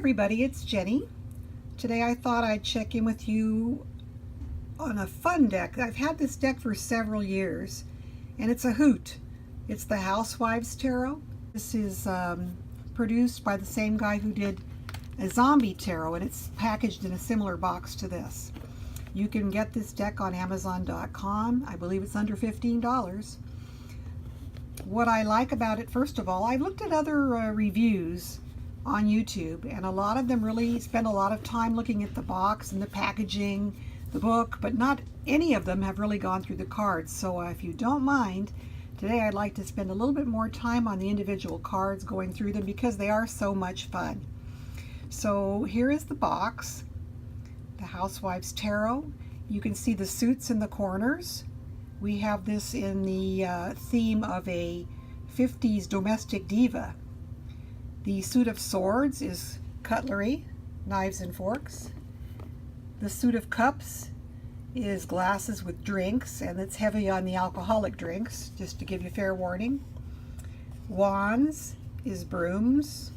everybody, it's Jenny. Today I thought I'd check in with you on a fun deck. I've had this deck for several years and it's a hoot. It's the Housewives Tarot. This is produced by the same guy who did a zombie tarot, and it's packaged in a similar box to this. You can get this deck on Amazon.com. I believe it's under $15. What I like about it, first of all, I've looked at other reviews on YouTube, and a lot of them really spend a lot of time looking at the box and the packaging, the book, but not any of them have really gone through the cards. So if you don't mind, today I'd like to spend a little bit more time on the individual cards, going through them, because they are so much fun. So here is the box, the Housewives Tarot. You can see the suits in the corners. We have this in the theme of a 50s domestic diva. The suit of swords is cutlery, knives and forks. The suit of cups is glasses with drinks, and it's heavy on the alcoholic drinks, just to give you fair warning. Wands is brooms.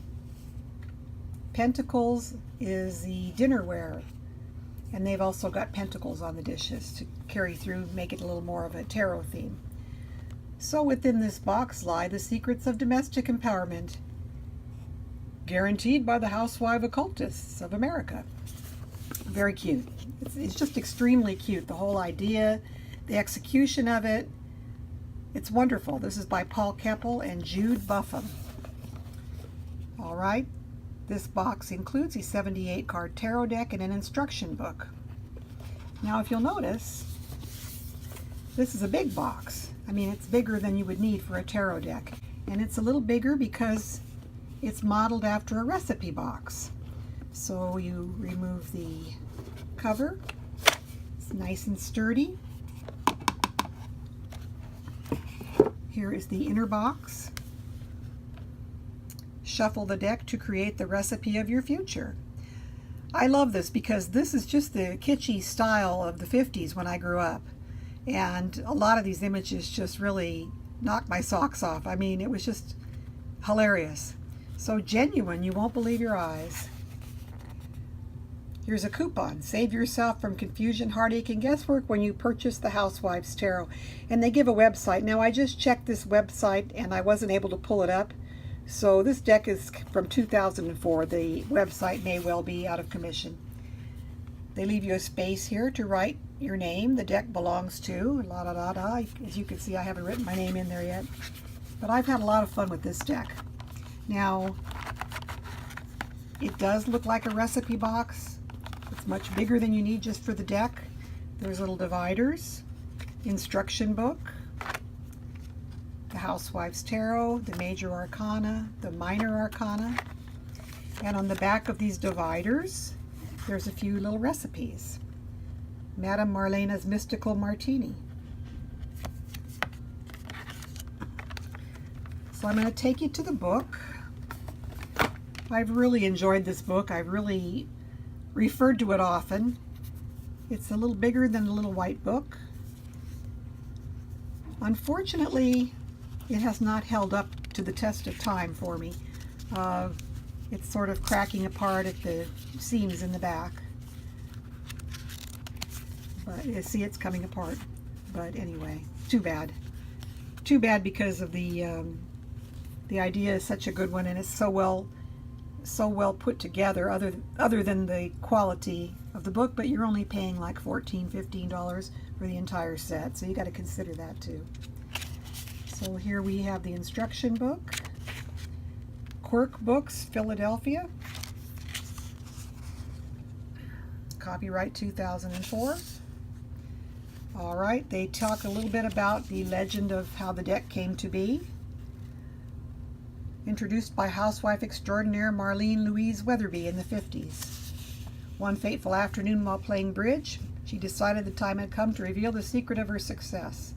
Pentacles is the dinnerware, and they've also got pentacles on the dishes to carry through, make it a little more of a tarot theme. So within this box lie the secrets of domestic empowerment, guaranteed by the housewife occultists of America. Very cute. It's just extremely cute. The whole idea, the execution of it, it's wonderful. This is by Paul Keppel and Jude Buffum. All right. This box includes a 78 card tarot deck and an instruction book. Now, if you'll notice, this is a big box. I mean, it's bigger than you would need for a tarot deck. And it's a little bigger because it's modeled after a recipe box. So you remove the cover. It's nice and sturdy. Here is the inner box. Shuffle the deck to create the recipe of your future. I love this because this is just the kitschy style of the 50s when I grew up. And a lot of these images just really knocked my socks off. I mean, it was just hilarious. So genuine, you won't believe your eyes. Here's a coupon. Save yourself from confusion, heartache, and guesswork when you purchase the Housewives Tarot. And they give a website. Now, I just checked this website and I wasn't able to pull it up. So this deck is from 2004. The website may well be out of commission. They leave you a space here to write your name the deck belongs to. La da da da. As you can see, I haven't written my name in there yet. But I've had a lot of fun with this deck. Now, it does look like a recipe box. It's much bigger than you need just for the deck. There's little dividers, instruction book, the Housewives Tarot, the Major Arcana, the Minor Arcana. And on the back of these dividers, there's a few little recipes. Madame Marlena's Mystical Martini. So I'm going to take you to the book. I've really enjoyed this book. I've really referred to it often. It's a little bigger than the little white book. Unfortunately, it has not held up to the test of time for me. It's sort of cracking apart at the seams in the back. But you see, it's coming apart. But anyway, too bad. Too bad, because of the idea is such a good one, and it's so well put together, other than the quality of the book. But you're only paying like $14, $15 for the entire set, so you got to consider that too. So here we have the instruction book. Quirk Books, Philadelphia. Copyright 2004. All right, they talk a little bit about the legend of how the deck came to be. Introduced by housewife extraordinaire Marlene Louise Weatherby in the 50s. One fateful afternoon while playing bridge, she decided the time had come to reveal the secret of her success.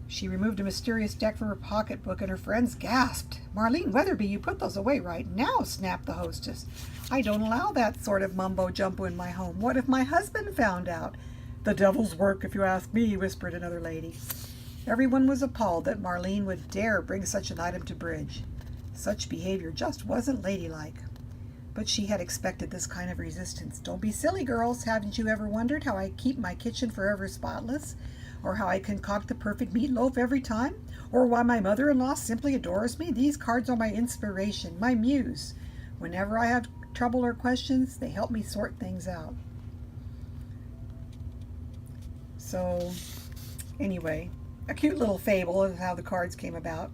She removed a mysterious deck from her pocketbook, and her friends gasped. "Marlene Weatherby, you put those away right now," snapped the hostess. "I don't allow that sort of mumbo-jumbo in my home. What if my husband found out?" "The devil's work, if you ask me," whispered another lady. Everyone was appalled that Marlene would dare bring such an item to bridge. Such behavior just wasn't ladylike. but she had expected this kind of resistance. Don't be silly, girls. Haven't you ever wondered how I keep my kitchen forever spotless? Or how I concoct the perfect meatloaf every time? Or why my mother-in-law simply adores me? These cards are my inspiration, my muse. Whenever I have trouble or questions, they help me sort things out. So, anyway, a cute little fable of how the cards came about.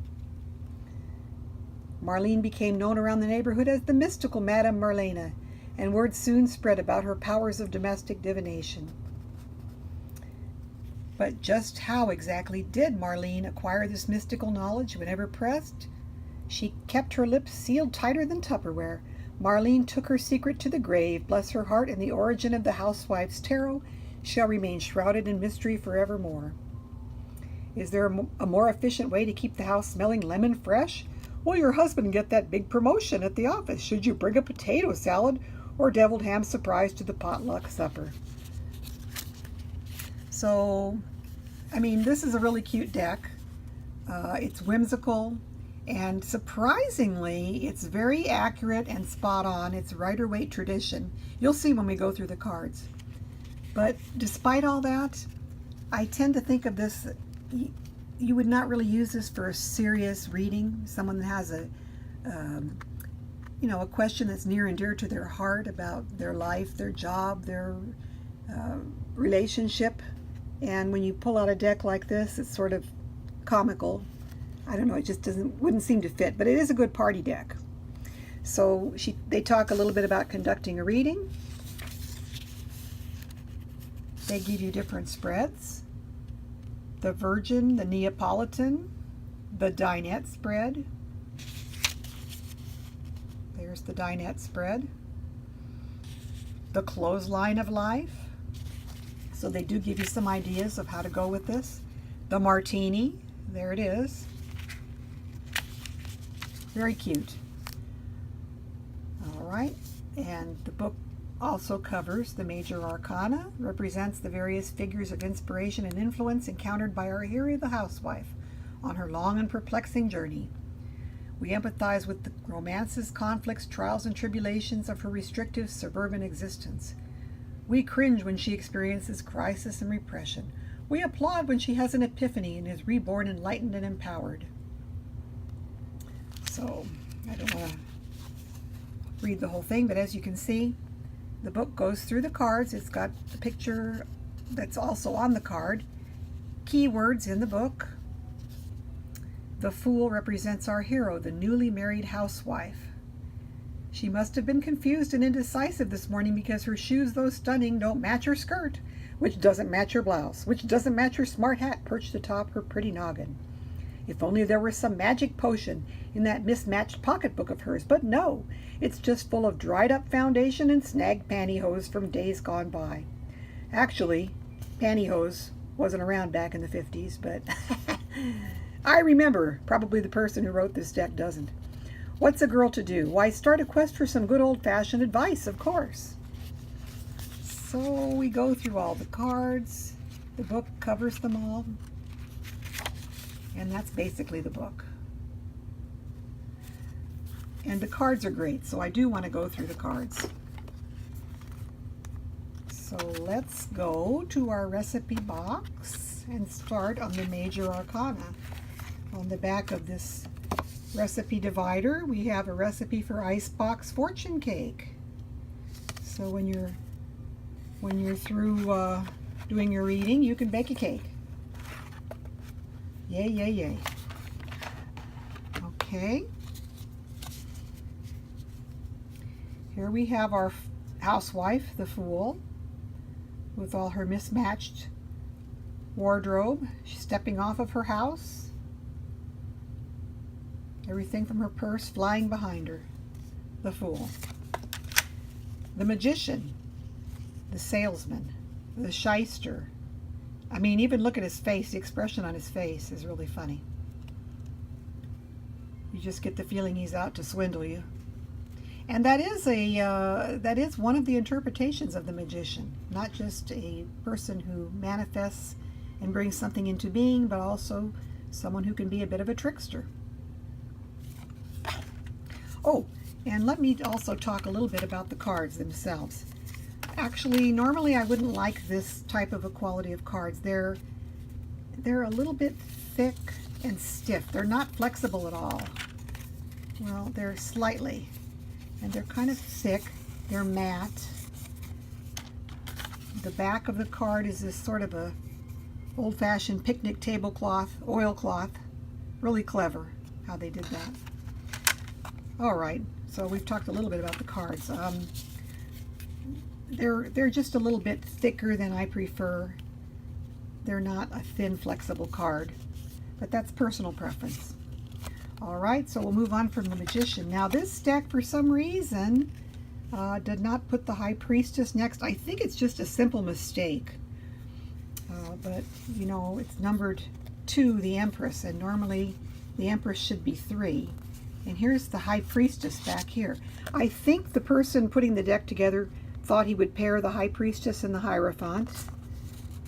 Marlene became known around the neighborhood as the mystical Madame Marlena, and word soon spread about her powers of domestic divination. But just how exactly did Marlene acquire this mystical knowledge whenever pressed? She kept her lips sealed tighter than Tupperware. Marlene took her secret to the grave. Bless her heart, and the origin of the Housewives Tarot shall remain shrouded in mystery forevermore. Is there a more efficient way to keep the house smelling lemon fresh? Will your husband get that big promotion at the office? Should you bring a potato salad or deviled ham surprise to the potluck supper? So, I mean, this is a really cute deck. It's whimsical, and surprisingly, it's very accurate and spot on. It's Rider-Waite tradition. You'll see when we go through the cards. But despite all that, I tend to think of this, you would not really use this for a serious reading. Someone that has a question that's near and dear to their heart about their life, their job, their relationship. And when you pull out a deck like this, it's sort of comical. I don't know, it just wouldn't seem to fit, but it is a good party deck. So they talk a little bit about conducting a reading. They give you different spreads. The Virgin, the Neapolitan, the dinette spread. There's the dinette spread. The Clothesline of Life. So they do give you some ideas of how to go with this. The Martini, there it is. Very cute. All right, and the book also covers the major arcana, represents the various figures of inspiration and influence encountered by our hero, the housewife, on her long and perplexing journey. We empathize with the romances, conflicts, trials, and tribulations of her restrictive suburban existence. We cringe when she experiences crisis and repression. We applaud when she has an epiphany and is reborn enlightened and empowered. So, I don't want to read the whole thing, but as you can see, the book goes through the cards. It's got the picture that's also on the card. Keywords in the book. The Fool represents our hero, the newly married housewife. She must have been confused and indecisive this morning because her shoes, though stunning, don't match her skirt, which doesn't match her blouse, which doesn't match her smart hat perched atop her pretty noggin. If only there were some magic potion in that mismatched pocketbook of hers, but no, it's just full of dried-up foundation and snagged pantyhose from days gone by. Actually, pantyhose wasn't around back in the 50s, but I remember. Probably the person who wrote this deck doesn't. What's a girl to do? Why, start a quest for some good old-fashioned advice, of course. So we go through all the cards. The book covers them all. And that's basically the book. And the cards are great, so I do want to go through the cards. So let's go to our recipe box and start on the major arcana. On the back of this recipe divider, we have a recipe for icebox fortune cake. So when you're through doing your reading, you can bake a cake. Yay, yay, yay. Okay. Here we have our housewife, the Fool, with all her mismatched wardrobe. She's stepping off of her house. Everything from her purse flying behind her. The Fool. The Magician. The Salesman. The Shyster. I mean, even look at his face. The expression on his face is really funny. You just get the feeling he's out to swindle you. And that is one of the interpretations of the magician. Not just a person who manifests and brings something into being, but also someone who can be a bit of a trickster. Oh, And let me also talk a little bit about the cards themselves. Actually, normally I wouldn't like this type of a quality of cards. They're a little bit thick and stiff. They're not flexible at all. Well, they're slightly. And they're kind of thick. They're matte. The back of the card is this sort of a old-fashioned picnic tablecloth, oilcloth. Really clever how they did that. All right, so we've talked a little bit about the cards. They're just a little bit thicker than I prefer. They're not a thin, flexible card, but that's personal preference. All right, so we'll move on from the Magician. Now this deck, for some reason, did not put the High Priestess next. I think it's just a simple mistake. But, you know, it's numbered 2, the Empress, and normally the Empress should be 3. And here's the High Priestess back here. I think the person putting the deck together thought he would pair the High Priestess and the Hierophant,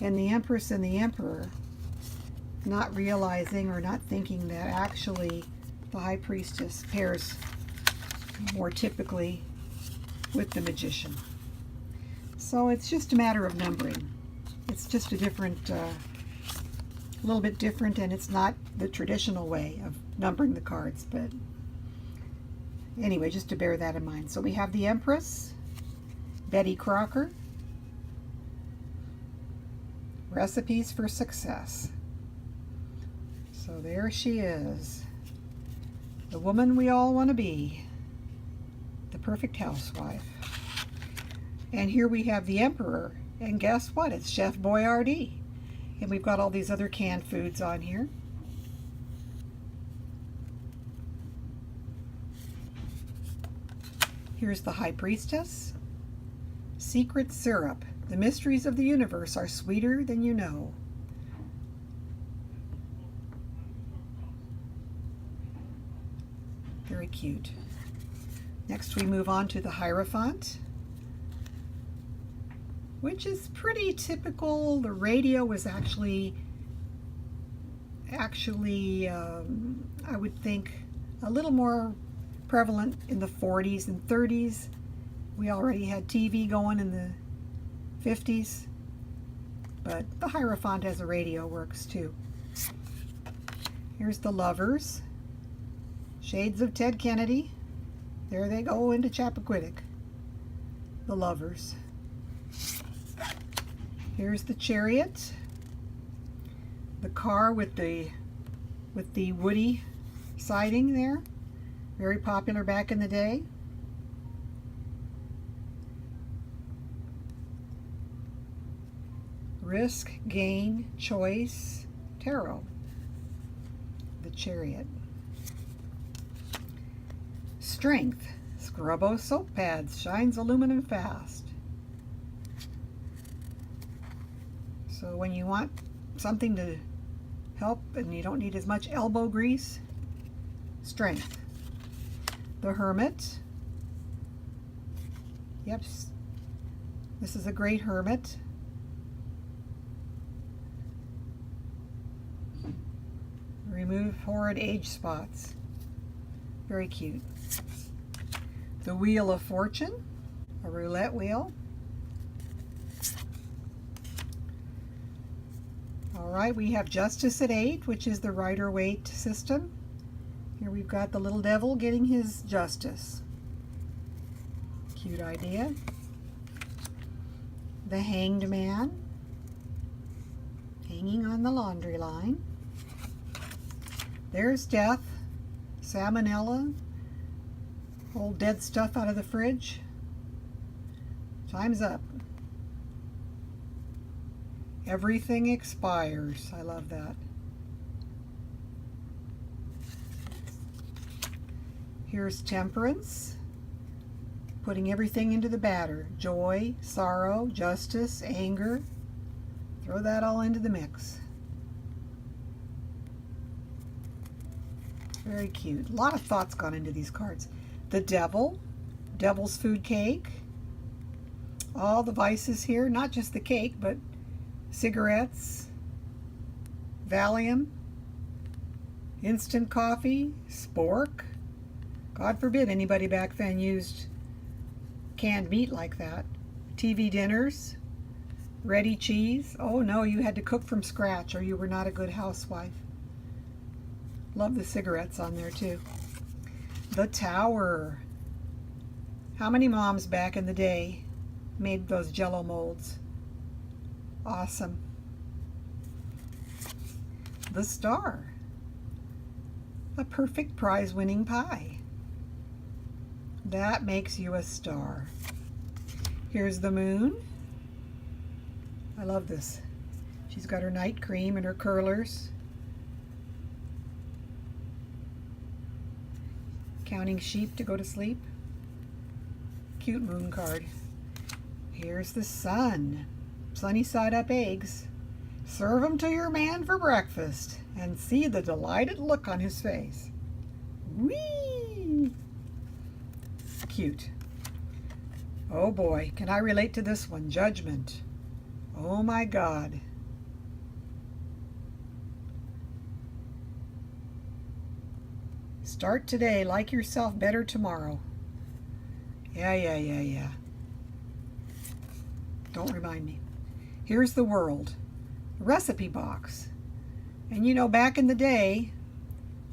and the Empress and the Emperor, not realizing or not thinking that actually the High Priestess pairs more typically with the Magician. So it's just a matter of numbering. It's just a different, a little bit different, and it's not the traditional way of numbering the cards, but anyway, just to bear that in mind. So we have the Empress, Betty Crocker, Recipes for Success. So there she is, the woman we all want to be, the perfect housewife. And here we have the Emperor, and guess what? It's Chef Boyardee. And we've got all these other canned foods on here. Here's the High Priestess. Secret Syrup. The mysteries of the universe are sweeter than you know. Very cute. Next we move on to the Hierophant, which is pretty typical. The radio was actually I would think a little more prevalent in the 40s and 30s. We already had TV going in the 50s, but the Hierophant as a radio works too. Here's the Lovers, Shades of Ted Kennedy. There they go into Chappaquiddick, the Lovers. Here's the Chariot, the car with the woody siding there, very popular back in the day. Risk, Gain, Choice, Tarot, the Chariot. Strength, Scrubbo soap pads, shines aluminum fast. So when you want something to help and you don't need as much elbow grease, Strength. The Hermit. Yep, this is a great hermit. Remove horrid age spots. Very cute. The Wheel of Fortune, a roulette wheel. All right, we have Justice at 8, which is the Rider-Waite system. Here we've got the little devil getting his justice. Cute idea. The Hanged Man, hanging on the laundry line. There's Death, salmonella, old dead stuff out of the fridge. Time's up. Everything expires. I love that. Here's Temperance, putting everything into the batter. Joy, sorrow, justice, anger. Throw that all into the mix. Very cute. A lot of thought's gone into these cards. The Devil, Devil's Food Cake. All the vices here, not just the cake, but cigarettes, Valium, instant coffee, spork, God forbid anybody back then used canned meat like that. TV dinners, ready cheese. Oh no, you had to cook from scratch or you were not a good housewife. Love the cigarettes on there too. The Tower. How many moms back in the day made those Jello molds? Awesome. The Star. A perfect prize-winning pie. That makes you a star. Here's the Moon. I love this. She's got her night cream and her curlers. Counting sheep to go to sleep. Cute moon card. Here's the Sun. Sunny side up eggs. Serve them to your man for breakfast and see the delighted look on his face. Whee! Cute. Oh boy, can I relate to this one? Judgment. Oh my God. Start today, like yourself better tomorrow. Yeah. Don't remind me. Here's the World. Recipe box. And you know, back in the day,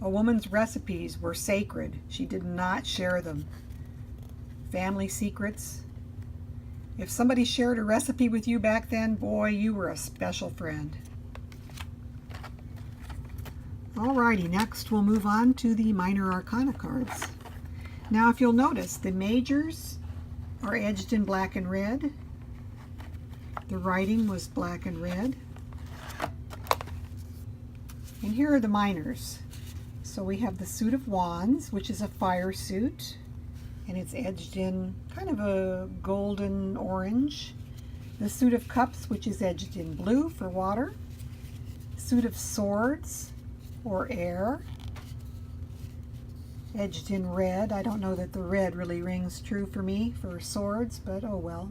a woman's recipes were sacred. She did not share them. Family secrets. If somebody shared a recipe with you back then, boy, you were a special friend. Alrighty, next we'll move on to the Minor Arcana cards. Now, if you'll notice, the majors are edged in black and red. The writing was black and red. And here are the minors. So we have the Suit of Wands, which is a fire suit, and it's edged in kind of a golden orange. The Suit of Cups, which is edged in blue for water. Suit of Swords, or air, edged in red. I don't know that the red really rings true for me for swords, but oh well.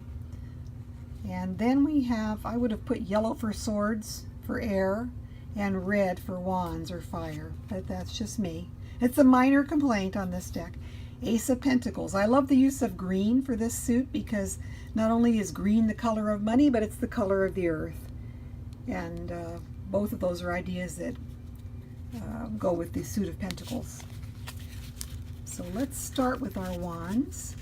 And then we have, I would have put yellow for swords for air and red for wands or fire, but that's just me. It's a minor complaint on this deck. Ace of Pentacles. I love the use of green for this suit because not only is green the color of money, but it's the color of the earth. And both of those are ideas that go with the Suit of Pentacles. So let's start with our wands.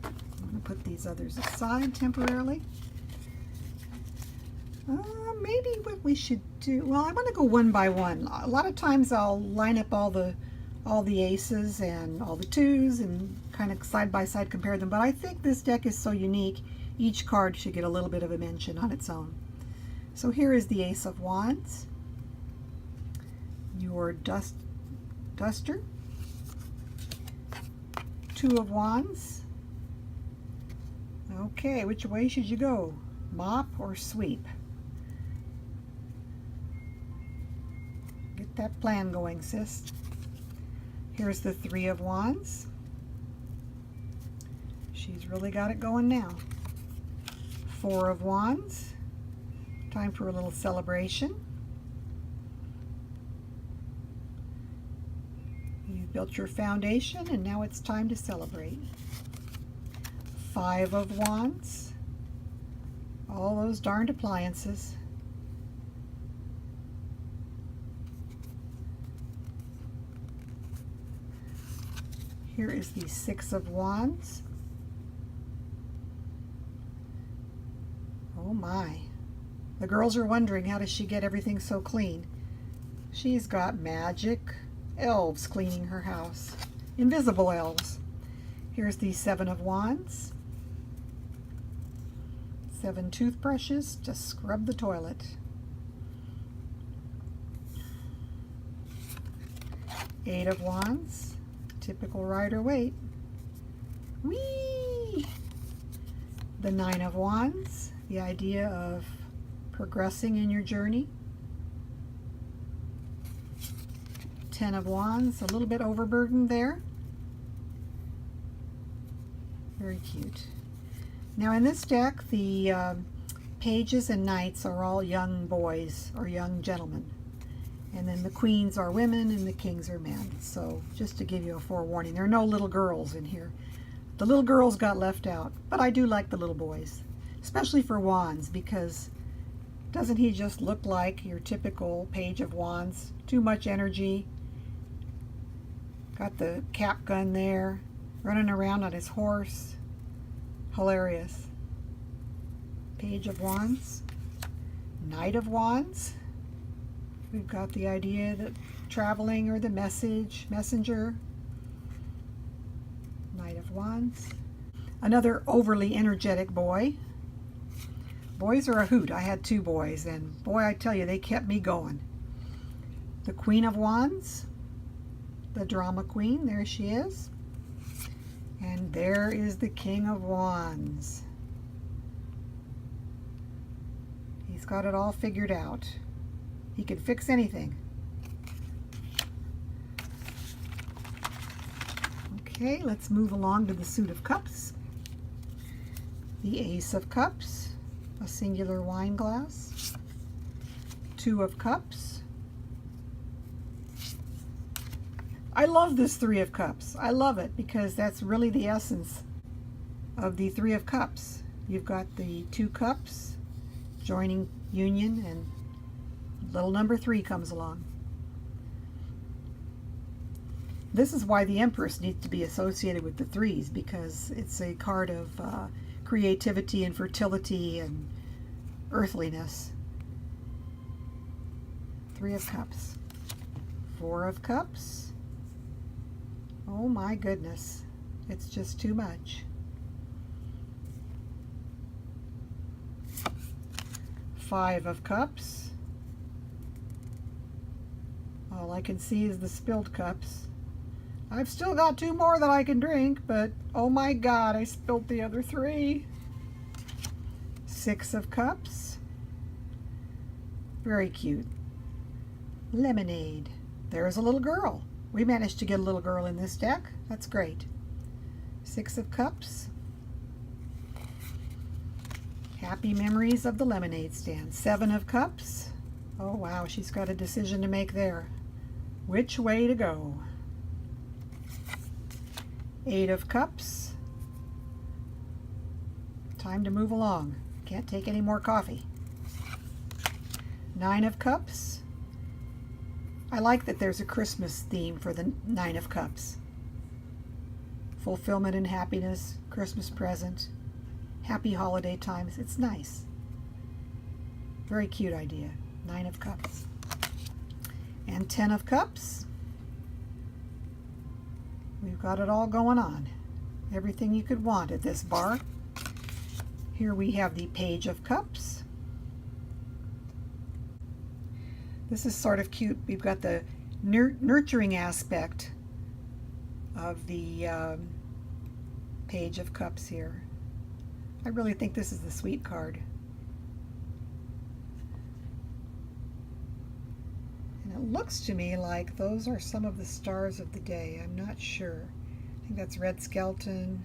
I'm going to put these others aside temporarily. Maybe what we should do, well, I want to go one by one. A lot of times I'll line up all the aces and all the twos and kind of side by side compare them, but I think this deck is so unique, each card should get a little bit of a mention on its own. So here is the Ace of Wands, your duster, Two of Wands. Okay, which way should you go? Mop or sweep? Get that plan going, sis. Here's the Three of Wands. She's really got it going now. Four of Wands. Time for a little celebration. You've built your foundation and now it's time to celebrate. Five of Wands. All those darned appliances. Here is the Six of Wands. Oh my. The girls are wondering, how does she get everything so clean? She's got magic elves cleaning her house. Invisible elves. Here's the Seven of Wands. 7 toothbrushes to scrub the toilet. Eight of Wands. Typical Rider-Waite. Whee! The Nine of Wands. The idea of progressing in your journey. 10 of Wands. A little bit overburdened there. Very cute. Now in this deck, the pages and knights are all young boys or young gentlemen. And then the queens are women and the kings are men. So just to give you a forewarning, there are no little girls in here. The little girls got left out, but I do like the little boys, especially for Wands, because doesn't he just look like your typical Page of Wands? Too much energy. Got the cap gun there, running around on his horse. Hilarious. Page of Wands. Knight of Wands. We've got the idea that traveling or the messenger. Knight of Wands. Another overly energetic boy. Boys are a hoot. I had 2 boys, and boy, I tell you, they kept me going. The Queen of Wands. The drama queen. There she is. And there is the King of Wands. He's got it all figured out. He can fix anything. Okay, let's move along to the Suit of Cups. The Ace of Cups, a singular wine glass. 2 of Cups. I love this 3 of Cups. I love it because that's really the essence of the 3 of Cups. You've got the 2 cups joining union, and little number 3 comes along. This is why the Empress needs to be associated with the 3s, because it's a card of creativity and fertility and earthliness. 3 of Cups. 4 of Cups. Oh my goodness, it's just too much. 5 of Cups. All I can see is the spilled cups. I've still got 2 more that I can drink, but oh my God, I spilled the other 3. 6 of Cups. Very cute. Lemonade. There's a little girl. We managed to get a little girl in this deck. That's great. 6 of Cups. Happy memories of the lemonade stand. 7 of Cups. Oh wow, she's got a decision to make there. Which way to go? 8 of Cups. Time to move along. Can't take any more coffee. 9 of Cups. I like that there's a Christmas theme for the 9 of Cups. Fulfillment and happiness, Christmas present, happy holiday times. It's nice. Very cute idea. 9 of Cups. And 10 of Cups. We've got it all going on. Everything you could want at this bar. Here we have the Page of Cups. This is sort of cute. We've got the nurturing aspect of the Page of Cups here. I really think this is the sweet card. And it looks to me like those are some of the stars of the day. I'm not sure. I think that's Red Skeleton.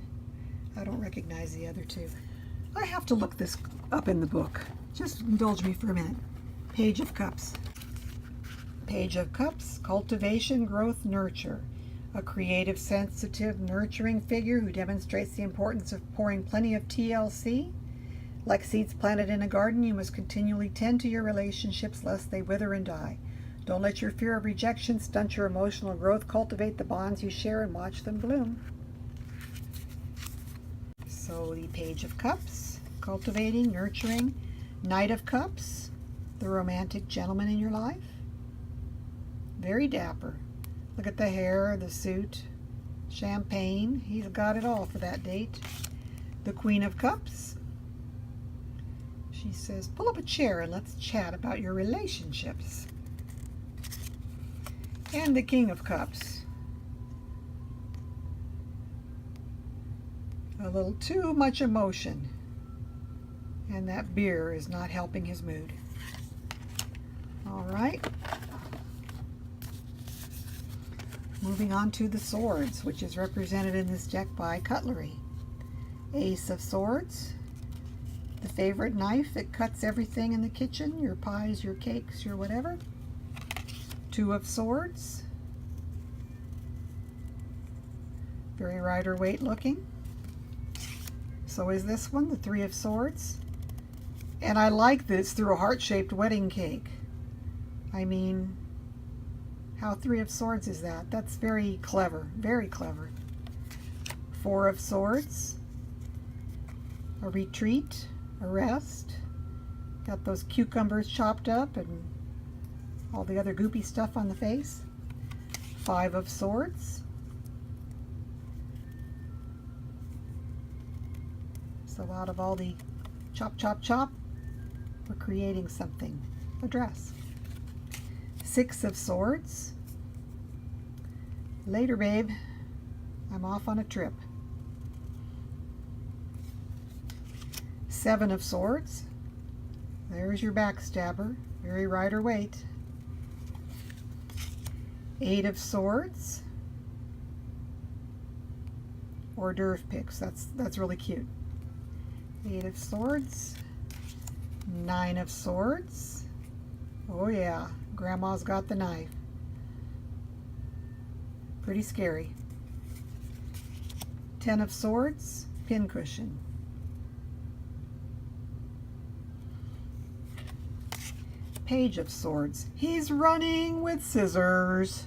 I don't recognize the other 2. I have to look this up in the book. Just indulge me for a minute. Page of Cups. Page of Cups, cultivation, growth, nurture. A creative, sensitive, nurturing figure who demonstrates the importance of pouring plenty of TLC. Like seeds planted in a garden, you must continually tend to your relationships lest they wither and die. Don't let your fear of rejection stunt your emotional growth. Cultivate the bonds you share and watch them bloom. So the Page of Cups, cultivating, nurturing. Knight of Cups, the romantic gentleman in your life. Very dapper. Look at the hair, the suit, champagne. He's got it all for that date. The Queen of Cups. She says, pull up a chair and let's chat about your relationships. And the King of Cups. A little too much emotion. And that beer is not helping his mood. All right. Moving on to the swords, which is represented in this deck by cutlery. Ace of Swords, the favorite knife that cuts everything in the kitchen, your pies, your cakes, your whatever. Two of Swords. Very Rider-Waite looking. So is this one, the Three of Swords. And I like this through a heart-shaped wedding cake. I mean, how Three of Swords is that? That's very clever, very clever. Four of Swords. A retreat, a rest. Got those cucumbers chopped up and all the other goopy stuff on the face. Five of Swords. So out of all the chop, chop, chop, we're creating something, a dress. Six of Swords. Later, babe. I'm off on a trip. Seven of Swords. There's your backstabber. Very Rider-Waite. Eight of Swords. Hors d'oeuvre picks. That's really cute. Eight of Swords. Nine of Swords. Oh yeah, Grandma's got the knife. Pretty scary. 10 of Swords, pincushion. Page of Swords. He's running with scissors.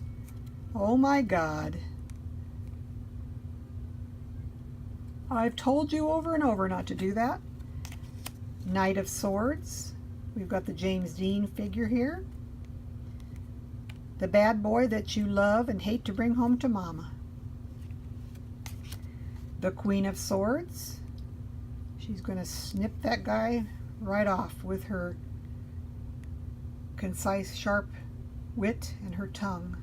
Oh my God. I've told you over and over not to do that. Knight of Swords. We've got the James Dean figure here. The bad boy that you love and hate to bring home to mama. The Queen of Swords. She's going to snip that guy right off with her concise, sharp wit and her tongue.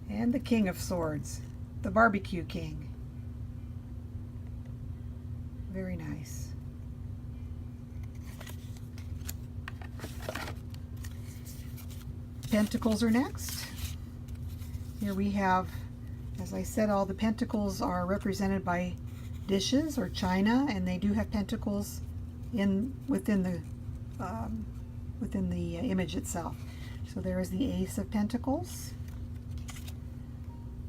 And the King of Swords, the Barbecue King. Very nice. Pentacles are next. Here we have, as I said, all the pentacles are represented by dishes or china, and they do have pentacles within the image itself. So there is the Ace of Pentacles,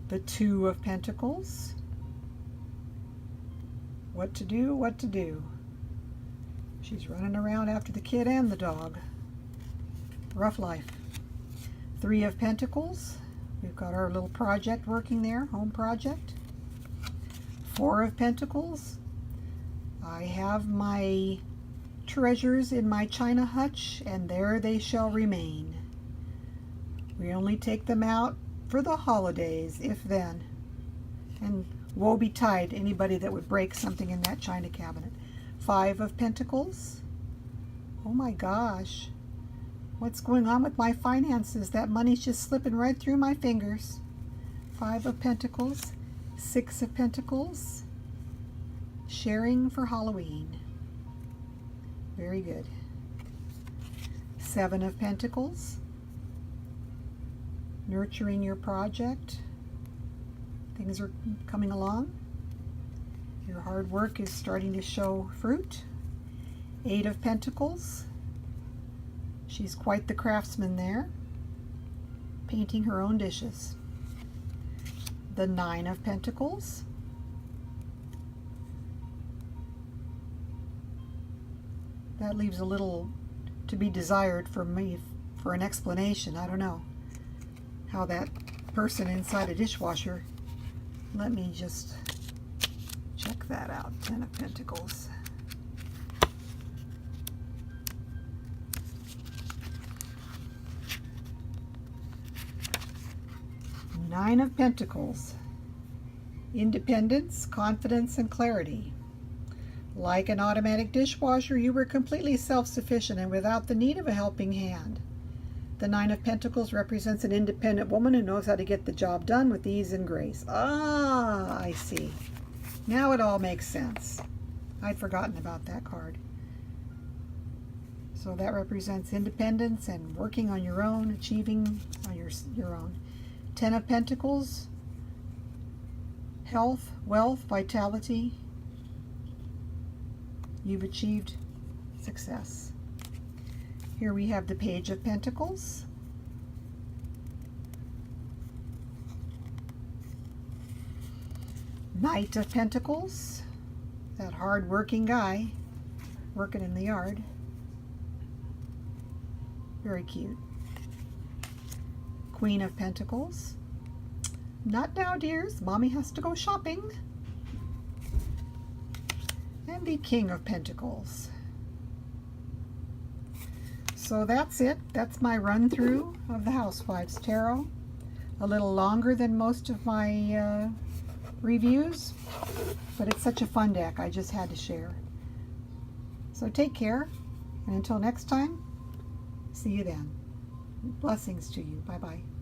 the Two of Pentacles. What to do, what to do. She's running around after the kid and the dog. Rough life. Three of Pentacles. We've got our little project working there, home project. Four of Pentacles. I have my treasures in my china hutch, and there they shall remain. We only take them out for the holidays, if then. And woe betide anybody that would break something in that china cabinet. Five of Pentacles. Oh my gosh. What's going on with my finances? That money's just slipping right through my fingers. Five of Pentacles. Six of Pentacles. Sharing for Halloween. Very good. Seven of Pentacles. Nurturing your project. Things are coming along. Your hard work is starting to show fruit. Eight of Pentacles. She's quite the craftsman there, painting her own dishes. The Nine of Pentacles. That leaves a little to be desired for me for an explanation. I don't know how that person inside a dishwasher. Let me just check that out. Ten of Pentacles. Nine of Pentacles. Independence, confidence, and clarity. Like an automatic dishwasher, you were completely self-sufficient and without the need of a helping hand. The Nine of Pentacles represents an independent woman who knows how to get the job done with ease and grace. Ah, I see. Now it all makes sense. I'd forgotten about that card. So that represents independence and working on your own, achieving on your own. Ten of Pentacles, health, wealth, vitality. You've achieved success. Here we have the Page of Pentacles, Knight of Pentacles, that hard-working guy working in the yard. Very cute. Queen of Pentacles. Not now, dears. Mommy has to go shopping. And the King of Pentacles. So that's it. That's my run-through of the Housewives Tarot. A little longer than most of my reviews, but it's such a fun deck. I just had to share. So take care, and until next time, see you then. Blessings to you. Bye-bye.